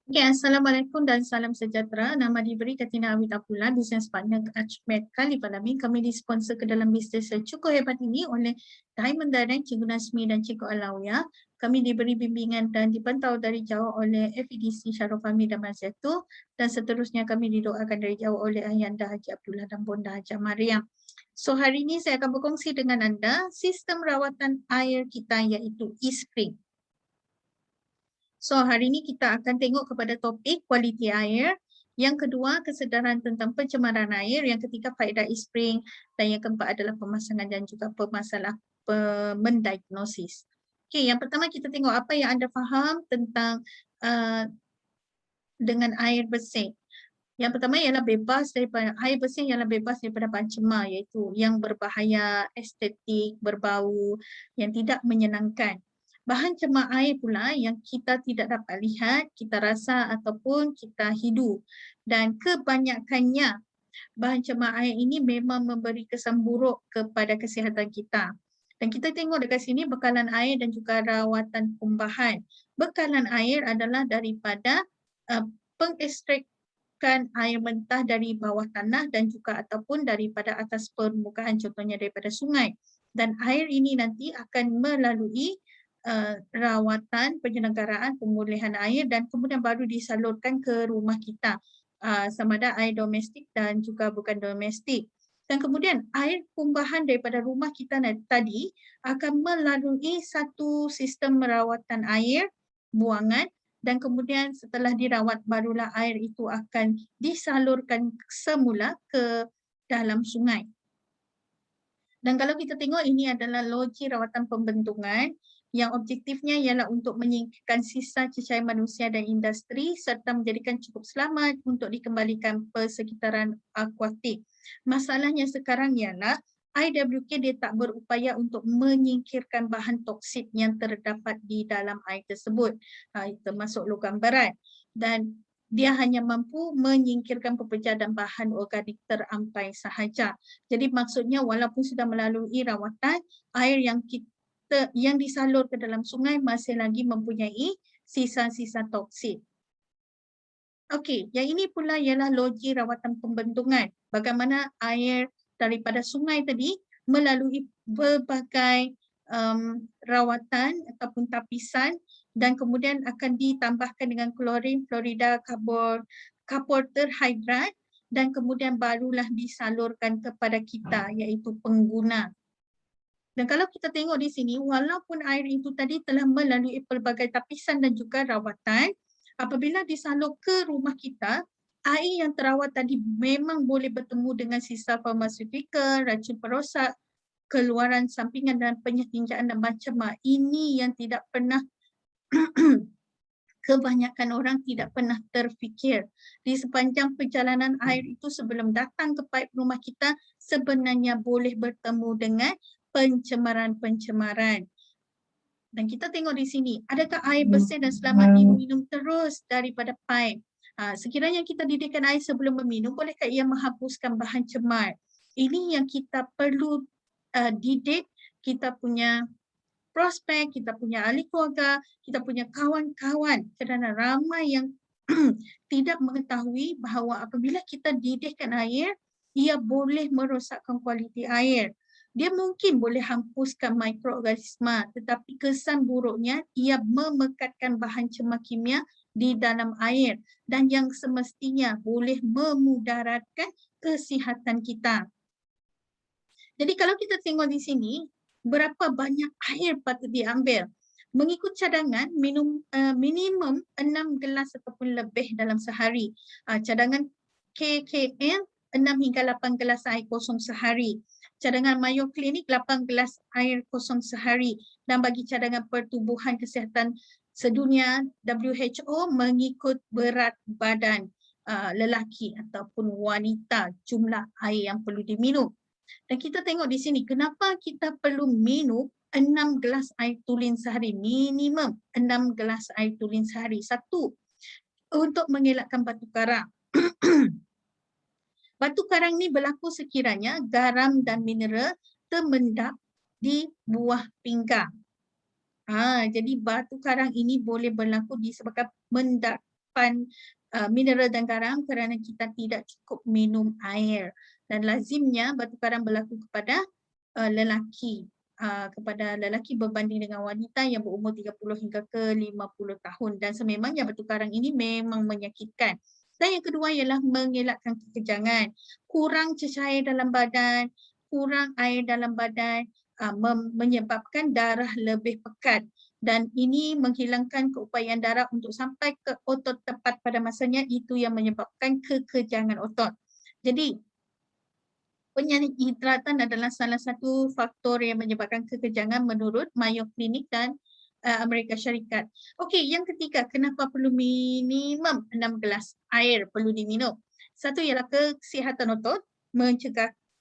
Okay, Assalamualaikum dan salam sejahtera. Nama diberi Katina Awit Abdullah, Business Partner Archmed Kali Palami. Kami disponsor ke dalam bisnes yang cukup hebat ini oleh Diamond Direct, Cikgu Nasmi dan Cikgu Alawiyah. Kami diberi bimbingan dan dipantau dari jauh oleh FEDC Syarul Fahmi dan Maziatu, dan seterusnya kami didoakan dari jauh oleh Ayanda Haji Abdullah dan Bonda Haji Mariam. So hari ini saya akan berkongsi dengan anda sistem rawatan air kita iaitu e-spring. So hari ini kita akan tengok kepada topik kualiti air. Yang kedua, kesedaran tentang pencemaran air. Yang ketiga, faedah e-spring. Dan yang keempat adalah pemasangan dan juga mendiagnosis. Okey, yang pertama kita tengok apa yang anda faham tentang dengan air bersih. Yang pertama ialah bebas daripada air bersih ialah bebas daripada bahan cemar, iaitu yang berbahaya, estetik, berbau, yang tidak menyenangkan. Bahan cemar air pula yang kita tidak dapat lihat, kita rasa ataupun kita hidu. Dan kebanyakannya bahan cemar air ini memang memberi kesan buruk kepada kesihatan kita. Dan kita tengok dekat sini bekalan air dan juga rawatan kumbahan. Bekalan air adalah daripada pengekstrakkan air mentah dari bawah tanah dan juga ataupun daripada atas permukaan, contohnya daripada sungai. Dan air ini nanti akan melalui rawatan penyelenggaraan pemulihan air dan kemudian baru disalurkan ke rumah kita, sama ada air domestik dan juga bukan domestik. Dan kemudian air kumbahan daripada rumah kita tadi akan melalui satu sistem merawatan air buangan, dan kemudian setelah dirawat barulah air itu akan disalurkan semula ke dalam sungai. Dan kalau kita tengok ini adalah loji rawatan pembentungan yang objektifnya ialah untuk menyingkirkan sisa cecair manusia dan industri serta menjadikan cukup selamat untuk dikembalikan persekitaran akuatik. Masalahnya sekarang ialah IWK dia tak berupaya untuk menyingkirkan bahan toksik yang terdapat di dalam air tersebut, termasuk logam berat. Dan dia hanya mampu menyingkirkan pepejah dan bahan organik terampai sahaja. Jadi maksudnya walaupun sudah melalui rawatan, air yang disalur ke dalam sungai masih lagi mempunyai sisa-sisa toksik. Okey, yang ini pula ialah loji rawatan pembentungan. Bagaimana air daripada sungai tadi melalui berbagai rawatan ataupun tapisan dan kemudian akan ditambahkan dengan klorin, fluorida, karbon terhidrat dan kemudian barulah disalurkan kepada kita iaitu pengguna. Dan kalau kita tengok di sini, walaupun air itu tadi telah melalui pelbagai tapisan dan juga rawatan, apabila disalur ke rumah kita, air yang terawat tadi memang boleh bertemu dengan sisa farmaseutical, racun perosak, keluaran sampingan dan penyetinjaan dan macam-macam. Ini yang tidak pernah kebanyakan orang tidak pernah terfikir. Di sepanjang perjalanan air itu sebelum datang ke paip rumah kita, sebenarnya boleh bertemu dengan pencemaran-pencemaran. Dan kita tengok di sini, adakah air bersih dan selamat diminum terus daripada paip? Sekiranya kita didihkan air sebelum meminum, bolehkah ia menghapuskan bahan cemar? Ini yang kita perlu didik kita punya prospek, kita punya ahli keluarga, kita punya kawan-kawan, kerana ramai yang tidak mengetahui bahawa apabila kita didihkan air, ia boleh merosakkan kualiti air. Dia mungkin boleh hapuskan mikroorganisma, tetapi kesan buruknya ia memekatkan bahan cemar kimia di dalam air dan yang semestinya boleh memudaratkan kesihatan kita. Jadi kalau kita tengok di sini, berapa banyak air patut diambil? Mengikut cadangan, minimum 6 gelas ataupun lebih dalam sehari. Cadangan KKM 6 hingga 8 gelas air kosong sehari. Cadangan Mayo Klinik 8 gelas air kosong sehari. Dan bagi cadangan Pertubuhan Kesihatan Sedunia WHO mengikut berat badan lelaki ataupun wanita jumlah air yang perlu diminum. Dan kita tengok di sini, kenapa kita perlu minum 6 gelas air tulen sehari, minimum 6 gelas air tulen sehari. Satu, untuk mengelakkan batu karang. Batu karang ni berlaku sekiranya garam dan mineral termendap di buah pinggang. Jadi batu karang ini boleh berlaku disebabkan asupan mineral dan garam kerana kita tidak cukup minum air. Dan lazimnya batu karang berlaku kepada lelaki. Kepada lelaki berbanding dengan wanita yang berumur 30 hingga ke 50 tahun. Dan sememangnya batu karang ini memang menyakitkan. Dan yang kedua ialah mengelakkan kekejangan. Kurang cecair dalam badan, kurang air dalam badan, menyebabkan darah lebih pekat. Dan ini menghilangkan keupayaan darah untuk sampai ke otot tepat pada masanya, itu yang menyebabkan kekejangan otot. Jadi, penyhidratan adalah salah satu faktor yang menyebabkan kekejangan menurut Mayo Clinic dan Amerika Syarikat. Okey, yang ketiga, kenapa perlu minimum 6 gelas air perlu diminum? Satu ialah kesihatan otot,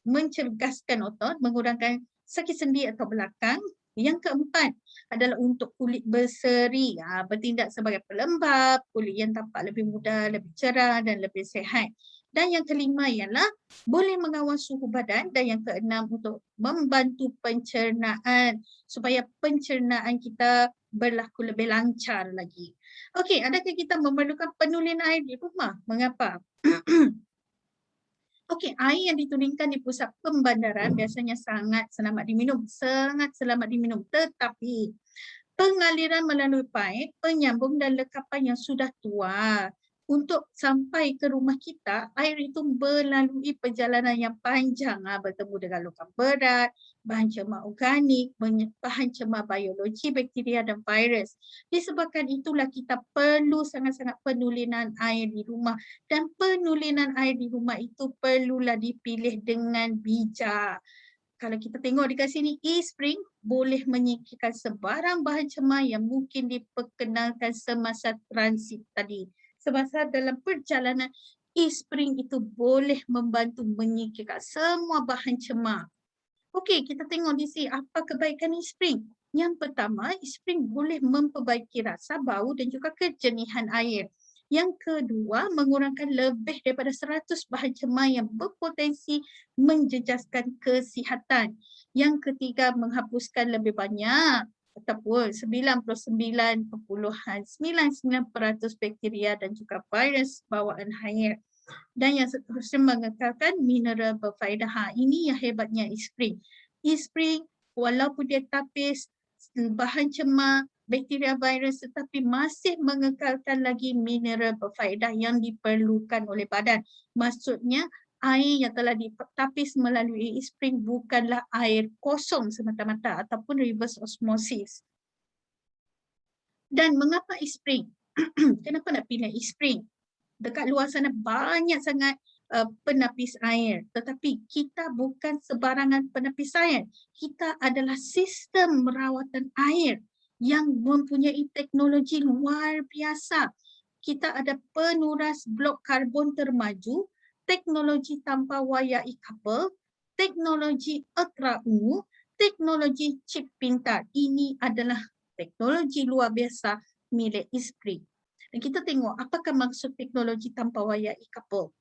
mencerdaskan otot, mengurangkan sakit sendi atau belakang. Yang keempat adalah untuk kulit berseri, bertindak sebagai pelembab, kulit yang tampak lebih muda, lebih cerah dan lebih sihat. Dan yang kelima ialah boleh mengawal suhu badan, dan yang keenam untuk membantu pencernaan supaya pencernaan kita berlaku lebih lancar lagi. Okey, adakah kita memerlukan penulen air di rumah? Mengapa? Okey, air yang diturunkan di pusat pembandaran biasanya sangat selamat diminum, tetapi pengaliran melalui paip, penyambung dan lekapan yang sudah tua. Untuk sampai ke rumah kita, air itu melalui perjalanan yang panjang, bertemu dengan logam berat, bahan cemar organik, bahan cemar biologi, bakteria dan virus. Disebabkan itulah kita perlu sangat-sangat penulenan air di rumah, dan penulenan air di rumah itu perlulah dipilih dengan bijak. Kalau kita tengok dekat sini, e-spring boleh menyingkirkan sebarang bahan cemar yang mungkin diperkenalkan semasa transit tadi. Semasa dalam perjalanan, e-spring itu boleh membantu menyingkirkan semua bahan cemar. Okey, kita tengok di sini apa kebaikan e-spring. Yang pertama, e-spring boleh memperbaiki rasa, bau dan juga kejenihan air. Yang kedua, mengurangkan lebih daripada 100 bahan cemar yang berpotensi menjejaskan kesihatan. Yang ketiga, menghapuskan lebih banyak ataupun 99.99% bakteria dan juga virus bawaan air. Dan yang seterusnya mengekalkan mineral berfaedah. Ini yang hebatnya e-spring. E-spring walaupun dia tapis, bahan cemar, bakteria, virus, tetapi masih mengekalkan lagi mineral berfaedah yang diperlukan oleh badan. Maksudnya air yang telah ditapis melalui e-spring bukanlah air kosong semata-mata ataupun reverse osmosis. Dan mengapa e-spring? Kenapa nak pilih e-spring? Dekat luar sana banyak sangat penapis air, tetapi kita bukan sebarangan penapis air. Kita adalah sistem rawatan air yang mempunyai teknologi luar biasa. Kita ada penuras blok karbon termaju, teknologi tanpa wayar e-couple, teknologi ultra ungu, teknologi chip pintar. Ini adalah teknologi luar biasa milik e-spring. Dan kita tengok apakah maksud teknologi tanpa wayar e-couple.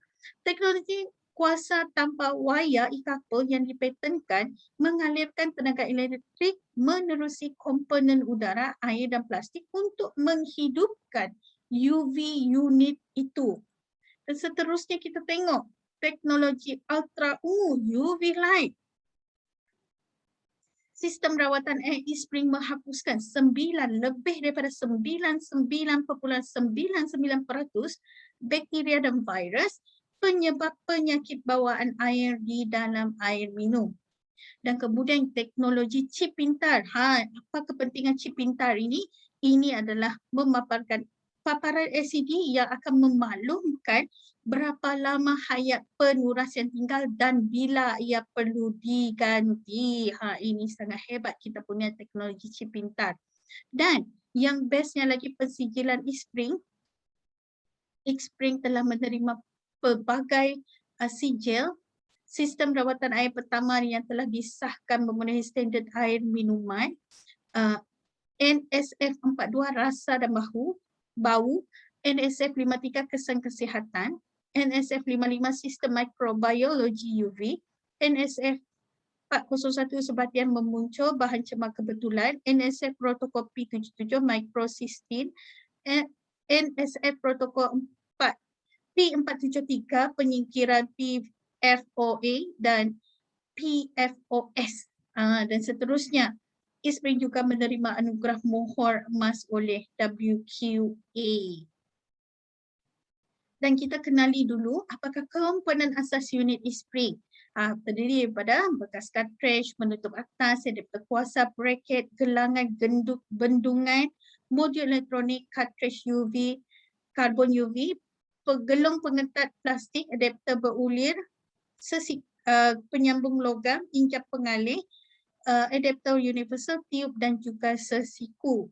Teknologi kuasa tanpa wayar e-couple yang dipatenkan mengalirkan tenaga elektrik menerusi komponen udara, air dan plastik untuk menghidupkan UV unit itu. Dan seterusnya kita tengok teknologi ultra ungu, UV light. Sistem rawatan air e-spring menghapuskan lebih daripada 99.99% bakteria dan virus penyebab penyakit bawaan air di dalam air minum. Dan kemudian teknologi chip pintar. Apa kepentingan chip pintar ini? Ini adalah memaparkan paparan LCD yang akan memaklumkan berapa lama hayat penuras yang tinggal dan bila ia perlu diganti. Ini sangat hebat kita punya teknologi chip pintar. Dan yang bestnya lagi pensijilan e-spring. E-spring telah menerima pelbagai sijil. Sistem rawatan air pertama yang telah disahkan memenuhi standard air minuman. NSF 42 rasa dan bau, NSF 53 kesan kesihatan, NSF 55 sistem microbiology UV, NSF 401 sebatian memuncul bahan cemar kebetulan, NSF protokopi 77 microcystin, NSF Protokol 4 P473 penyingkiran PFOA dan PFOS dan seterusnya. ISPRING juga menerima anugerah mohor emas oleh WQA. Dan kita kenali dulu apakah komponen asas unit ISPRING. Terdiri daripada bekas cartridge, penutup atas, adapter kuasa, bracket, gelangan, bendungan, modul elektronik, cartridge UV, karbon UV, pegelung pengetat plastik, adapter berulir, penyambung logam, injap pengalih, adapter universal, tiub dan juga sesiku.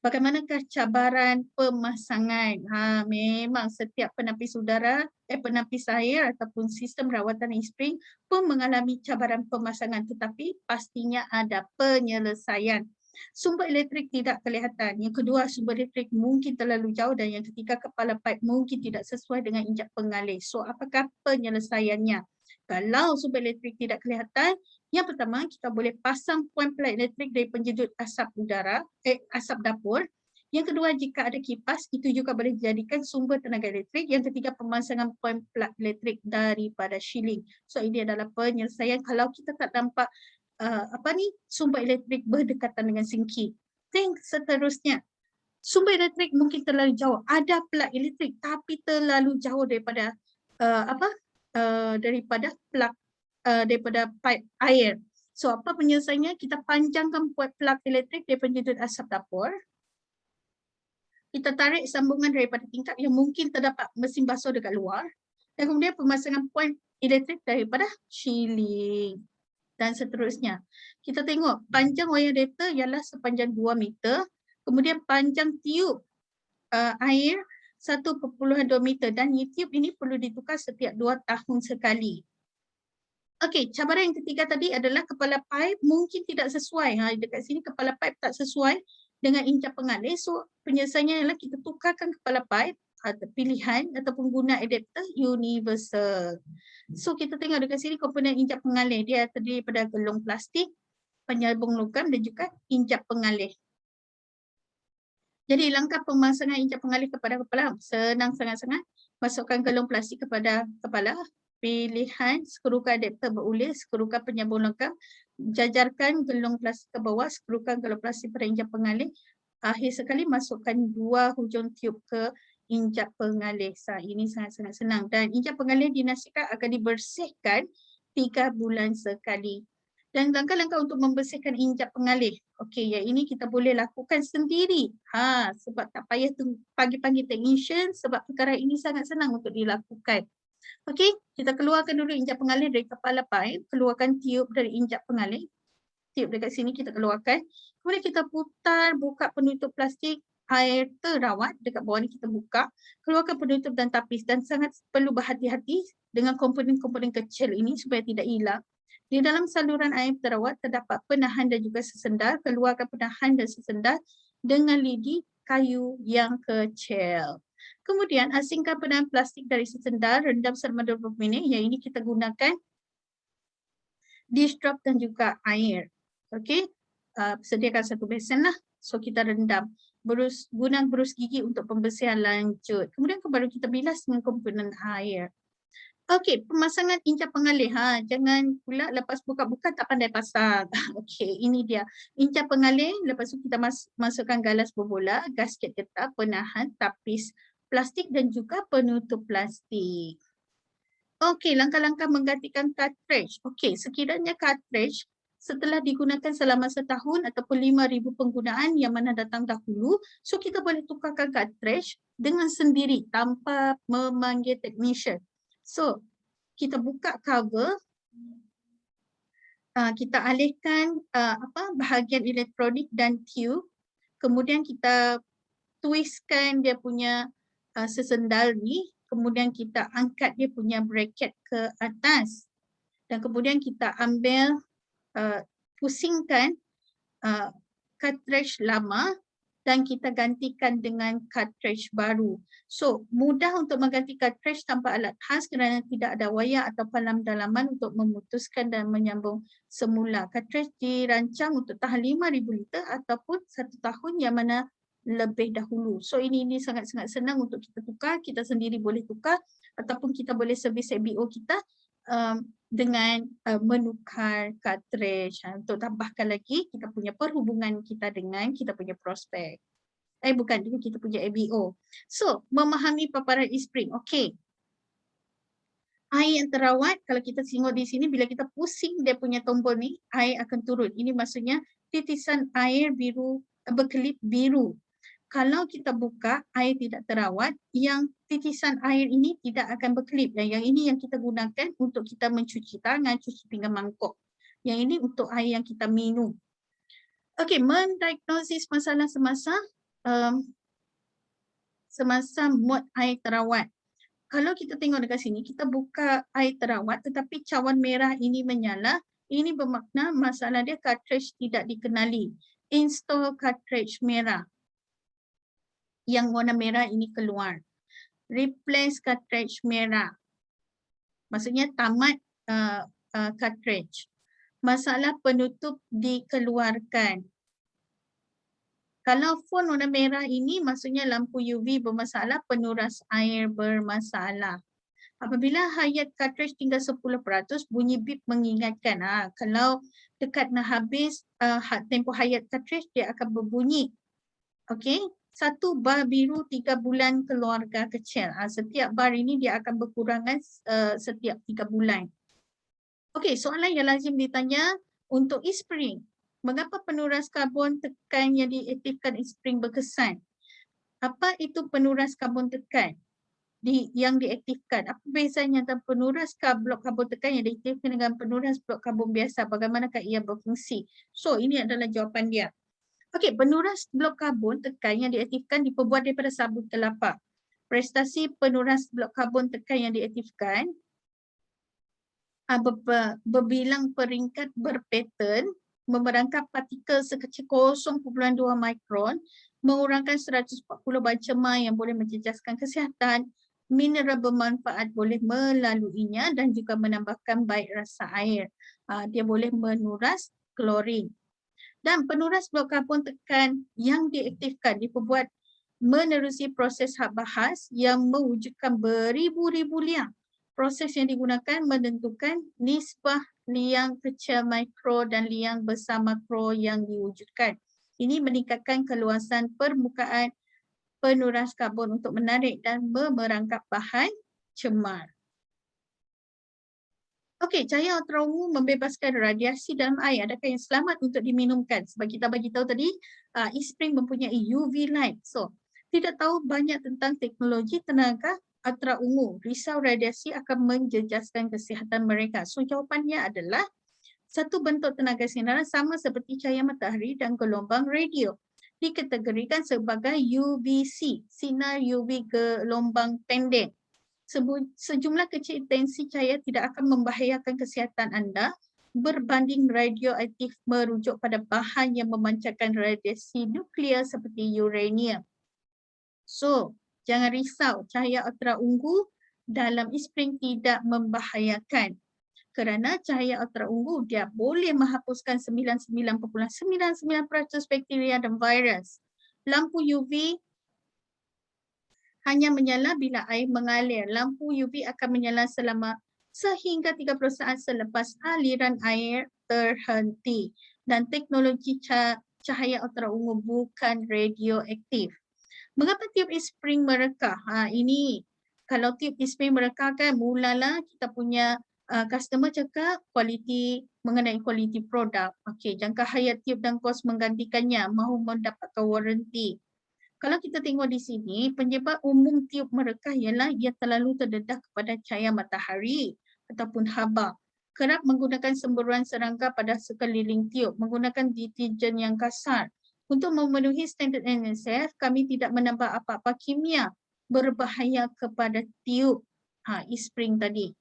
Bagaimanakah cabaran pemasangan? Memang setiap penapis udara, penapis air ataupun sistem rawatan ISPRING pun mengalami cabaran pemasangan, tetapi pastinya ada penyelesaian. Sumber elektrik tidak kelihatan. Yang kedua, sumber elektrik mungkin terlalu jauh, dan yang ketiga, kepala paip mungkin tidak sesuai dengan injap pengalih. So, apakah penyelesaiannya? Kalau sumber elektrik tidak kelihatan, yang pertama, kita boleh pasang poin pelat elektrik dari penjedut asap udara, asap dapur. Yang kedua, jika ada kipas, itu juga boleh dijadikan sumber tenaga elektrik. Yang ketiga, pemasangan poin pelat elektrik daripada shielding. So, ini adalah penyelesaian kalau kita tak nampak sumber elektrik berdekatan dengan sinki. Then seterusnya, sumber elektrik mungkin terlalu jauh. Ada pelat elektrik tapi terlalu jauh daripada daripada plug daripada pipe air. So, apa penyelesaiannya? Kita panjangkan plug elektrik daripada penjedut asap dapur. Kita tarik sambungan daripada tingkap yang mungkin terdapat mesin basuh dekat luar. Dan kemudian pemasangan poin elektrik daripada shielding. Dan seterusnya. Kita tengok panjang wayar adapter ialah sepanjang 2 meter. Kemudian panjang tiub air 1.2 meter. Dan tiub ini perlu ditukar setiap 2 tahun sekali. Okey, cabaran yang ketiga tadi adalah kepala paip mungkin tidak sesuai. Dekat sini kepala paip tak sesuai dengan injap pengalih. So, penyelesaiannya ialah kita tukarkan kepala paip atau pilihan ataupun guna adapter universal. So, kita tengok dekat sini komponen injap pengalih. Dia terdiri daripada gelung plastik, penyambung logam dan juga injap pengalih. Jadi, langkah pemasangan injap pengalih kepada kepala senang sangat-sangat. Masukkan gelung plastik kepada kepala. Pilihan skrukan adapter berulir, skrukan penyambung logam, jajarkan gelung plastik ke bawah, skrukan gelung plastik pada injap pengalih. Akhir sekali masukkan 2 hujung tiub ke injap pengalih. Ini sangat-sangat senang. Dan injap pengalih dinasihatkan akan dibersihkan 3 bulan sekali. Dan langkah-langkah untuk membersihkan injap pengalih. Okey, yang ini kita boleh lakukan sendiri. Sebab tak payah panggil-panggil technician, sebab perkara ini sangat senang untuk dilakukan. Okey, kita keluarkan dulu injap pengalih dari kepala paip, keluarkan tiub dari injap pengalih. Tiub dekat sini kita keluarkan. Kemudian kita putar, buka penutup plastik air terawat, dekat bawah ni kita buka, keluarkan penutup dan tapis, dan sangat perlu berhati-hati dengan komponen-komponen kecil ini supaya tidak hilang. Di dalam saluran air terawat terdapat penahan dan juga sesendar. Keluarkan penahan dan sesendar dengan lidi kayu yang kecil. Kemudian asingkan penahan plastik dari sesendar, rendam selama 20 minit. Yang ini kita gunakan dish drop dan juga air. Okey, sediakan satu besen lah. So kita rendam. Guna berus gigi untuk pembersihan lanjut. Kemudian baru kita bilas dengan komponen air. Okey, pemasangan injap pengalih. Jangan pula lepas buka-buka tak pandai pasang. Okey, ini dia. Injap pengalih, lepas tu kita masukkan galas berbola, gasket getah, penahan, tapis plastik dan juga penutup plastik. Okey, langkah-langkah menggantikan cartridge. Okey, sekiranya cartridge setelah digunakan selama setahun ataupun 5,000 penggunaan yang mana datang dahulu, so kita boleh tukarkan cartridge dengan sendiri tanpa memanggil technician. So, kita buka cover, kita alihkan bahagian elektronik dan tube, kemudian kita twistkan dia punya sesendal ni, kemudian kita angkat dia punya bracket ke atas dan kemudian kita ambil pusingkan cartridge lama dan kita gantikan dengan cartridge baru. So, mudah untuk mengganti cartridge tanpa alat khas kerana tidak ada wayar atau palam dalaman untuk memutuskan dan menyambung semula. Cartridge dirancang untuk tahan 5,000 liter ataupun 1 tahun yang mana lebih dahulu. So ini sangat-sangat senang untuk kita tukar, kita sendiri boleh tukar ataupun kita boleh servis ABO kita dengan menukar cartridge. Untuk tambahkan lagi kita punya perhubungan kita dengan kita punya prospek. Bukan, dengan kita punya ABO. So, memahami paparan e-spring. Okey. Air yang terawat, kalau kita tengok di sini, bila kita pusing dia punya tombol ni, air akan turun. Ini maksudnya titisan air biru, berkelip biru. Kalau kita buka air tidak terawat, yang titisan air ini tidak akan berkelip. Dan yang ini yang kita gunakan untuk kita mencuci tangan, cuci pinggan mangkuk. Yang ini untuk air yang kita minum. Okey, mendiagnosis masalah semasa muat air terawat. Kalau kita tengok dekat sini, kita buka air terawat tetapi cawan merah ini menyala, ini bermakna masalah dia cartridge tidak dikenali. Install cartridge merah. Yang warna merah ini keluar. Replace cartridge merah. Maksudnya tamat cartridge. Masalah penutup dikeluarkan. Kalau phone warna merah ini maksudnya lampu UV bermasalah, penuras air bermasalah. Apabila hayat cartridge tinggal 10%, bunyi bip mengingatkan. Kalau dekat nak habis tempoh hayat cartridge, dia akan berbunyi. Okey, 1 bar biru 3 bulan keluarga kecil. Setiap bar ini dia akan berkurangan setiap 3 bulan. Okey, soalan yang lazim ditanya untuk e-spring. Mengapa penuras karbon tekan yang diaktifkan e-spring berkesan? Apa itu penuras karbon tekan yang diaktifkan? Apa bezanya antara penuras blok karbon tekan yang diaktifkan dengan penuras blok karbon biasa? Bagaimanakah ia berfungsi? So, ini adalah jawapan dia. Okey, penuras blok karbon tekan yang diaktifkan diperbuat daripada sabut kelapa. Prestasi penuras blok karbon tekan yang diaktifkan berbilang peringkat berpattern, memerangkap partikel sekecil 0.2 mikron, mengurangkan 140 bancema yang boleh menjejaskan kesihatan, mineral bermanfaat boleh melaluinya dan juga menambahkan baik rasa air. Dia boleh menuras klorin. Dan penuras blok karbon tekan yang diaktifkan diperbuat menerusi proses hak bahas yang mewujudkan beribu-ribu liang. Proses yang digunakan menentukan nisbah liang kecil mikro dan liang besar makro yang diwujudkan. Ini meningkatkan keluasan permukaan penuras karbon untuk menarik dan memerangkap bahan cemar. Okey, cahaya ultraviolet membebaskan radiasi dalam air. Adakah yang selamat untuk diminumkan? Sebab kita bagi tahu tadi, e-spring mempunyai UV light. So, tidak tahu banyak tentang teknologi tenaga ultraviolet. Risau radiasi akan menjejaskan kesihatan mereka. So, jawapannya adalah satu bentuk tenaga sinaran sama seperti cahaya matahari dan gelombang radio. Dikategorikan sebagai UVC, sinar UV gelombang pendek. Sejumlah kecil intensi cahaya tidak akan membahayakan kesihatan anda berbanding radioaktif merujuk pada bahan yang memancarkan radiasi nuklear seperti uranium. So, jangan risau, cahaya ultra ungu dalam e-spring tidak membahayakan. Kerana cahaya ultra ungu dia boleh menghapuskan 99.99% bakteria dan virus. Lampu UV hanya menyala bila air mengalir. Lampu UV akan menyala sehingga 30 saat selepas aliran air terhenti. Dan teknologi cahaya ultraviolet bukan radioaktif. Mengapa tiup e-spring merekah? Ini kalau tiup e-spring merekah kan mulalah kita punya customer cakap mengenai kualiti produk. Okey, jangka hayat tiup dan kos menggantikannya, mahu mendapatkan waranti. Kalau kita tengok di sini, penyebab umum tiup merekah ialah ia terlalu terdedah kepada cahaya matahari ataupun haba. Kerap menggunakan semburuan serangga pada sekeliling tiup, menggunakan deterjen yang kasar. Untuk memenuhi standard NSF, kami tidak menambah apa-apa kimia berbahaya kepada tiup e-spring tadi.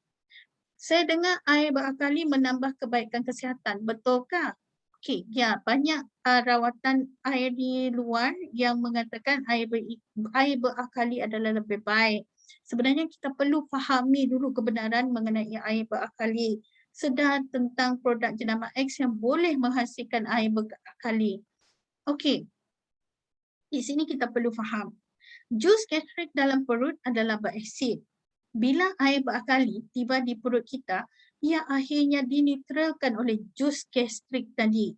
Saya dengar air berakali menambah kebaikan kesihatan. Betulkah? Okey, ya, banyak rawatan air di luar yang mengatakan air berakali adalah lebih baik. Sebenarnya kita perlu fahami dulu kebenaran mengenai air berakali. Sedar tentang produk jenama X yang boleh menghasilkan air berakali. Okey. Di sini kita perlu faham, jus gastrik dalam perut adalah berasid. Bila air berakali tiba di perut kita, ia akhirnya dinetralkan oleh jus gastrik tadi.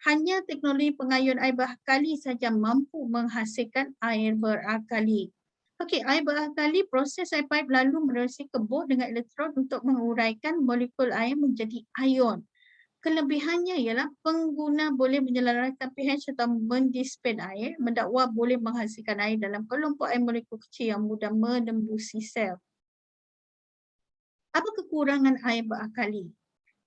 Hanya teknologi pengayun air berakali saja mampu menghasilkan air berakali. Okey, air berakali proses air pipe lalu menerusi kebor dengan elektron untuk menguraikan molekul air menjadi ion. Kelebihannya ialah pengguna boleh menyelaraskan pH atau mendispen air, mendakwa boleh menghasilkan air dalam kelompok air molekul kecil yang mudah menembusi sel. Apa kekurangan air berakali?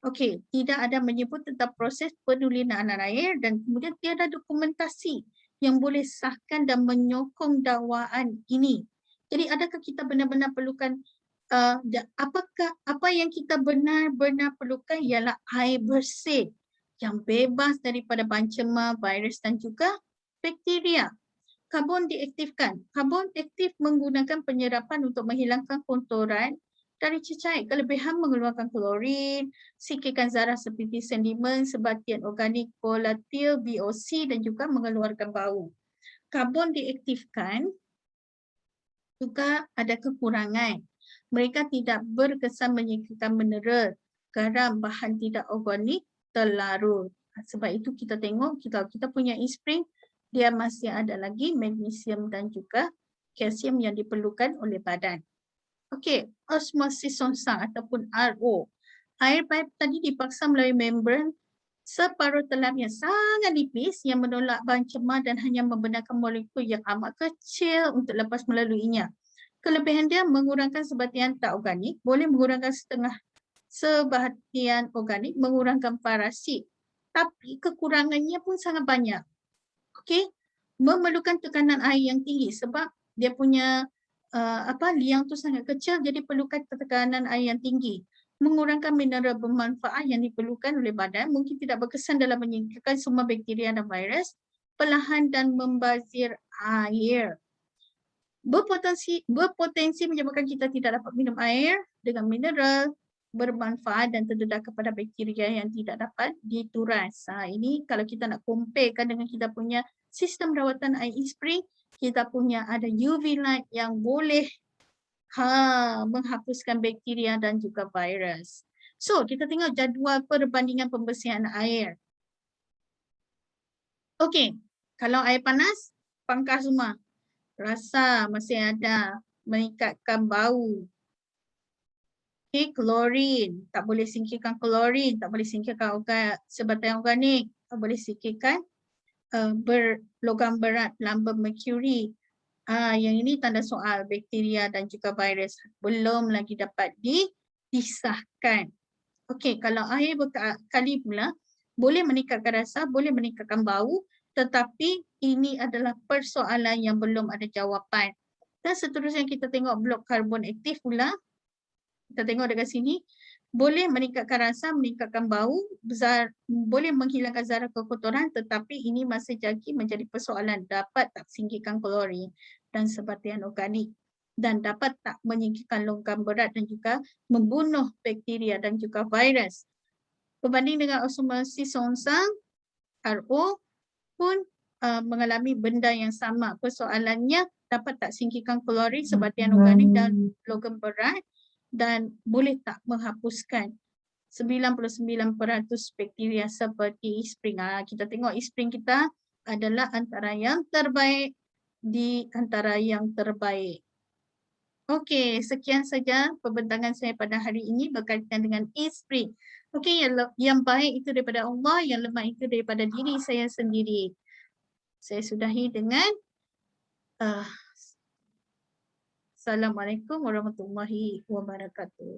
Okey, tidak ada menyebut tentang proses penulinan air dan kemudian tiada dokumentasi yang boleh sahkan dan menyokong dakwaan ini. Jadi adakah kita benar-benar perlukan apakah apa yang kita benar-benar perlukan ialah air bersih yang bebas daripada pancema, virus dan juga bakteria. Karbon diaktifkan. Karbon aktif menggunakan penyerapan untuk menghilangkan kotoran dari cecair. Kelebihan mengeluarkan klorin, singkirkan zarah seperti sedimen, sebatian organik volatil, VOC dan juga mengeluarkan bau. Karbon diaktifkan juga ada kekurangan. Mereka tidak berkesan menyingkirkan mineral, garam, bahan tidak organik terlarut. Sebab itu kita tengok kita punya e-spring, dia masih ada lagi magnesium dan juga kalsium yang diperlukan oleh badan. Okey, osmosis songsang ataupun RO. Air pipe tadi dipaksa melalui membran separuh telam yang sangat nipis yang menolak bahan cemar dan hanya membenarkan molekul yang amat kecil untuk lepas melaluinya. Kelebihan dia mengurangkan sebatian tak organik, boleh mengurangkan sebatian organik, mengurangkan parasit. Tapi kekurangannya pun sangat banyak. Okey, memerlukan tekanan air yang tinggi sebab dia punya liang tu sangat kecil, jadi perlukan tekanan air yang tinggi. Mengurangkan mineral bermanfaat yang diperlukan oleh badan, mungkin tidak berkesan dalam menyingkirkan semua bakteria dan virus, perlahan dan membazir air. Berpotensi menyebabkan kita tidak dapat minum air dengan mineral bermanfaat dan terdedah kepada bakteria yang tidak dapat dituras. Ini kalau kita nak comparekan dengan kita punya sistem rawatan air e-spring, kita punya ada UV light yang boleh menghapuskan bakteria dan juga virus. So, kita tengok jadual perbandingan pembersihan air. Okey, kalau air panas, pangkas semua. Rasa masih ada, meningkatkan bau. Okay, klorin, tak boleh singkirkan klorin, tak boleh singkirkan sebatian organik, tak boleh singkirkan berlogam berat, lambung merkuri. Yang ini tanda soal bakteria dan juga virus belum lagi dapat dipisahkan. Okey, kalau air berkali pula, boleh meningkatkan rasa, boleh meningkatkan bau, tetapi ini adalah persoalan yang belum ada jawapan. Dan seterusnya kita tengok blok karbon aktif pula. Kita tengok dekat sini, boleh meningkatkan rasa, meningkatkan bau, boleh menghilangkan zarah kekotoran, tetapi ini masih lagi menjadi persoalan dapat tak singkirkan klorin dan sebatian organik dan dapat tak menyingkirkan logam berat dan juga membunuh bakteria dan juga virus. Berbanding dengan osmosis songsang, RO pun mengalami benda yang sama. Persoalannya dapat tak singkirkan klorin, sebatian organik dan logam berat dan boleh tak menghapuskan 99% bakteria seperti e-spring. Kita tengok e-spring kita adalah antara yang terbaik di antara yang terbaik. Okey, sekian saja pembentangan saya pada hari ini berkaitan dengan e-spring. Okey, yang baik itu daripada Allah, yang lemah itu daripada diri saya sendiri. Saya sudahi dengan Assalamualaikum warahmatullahi wabarakatuh.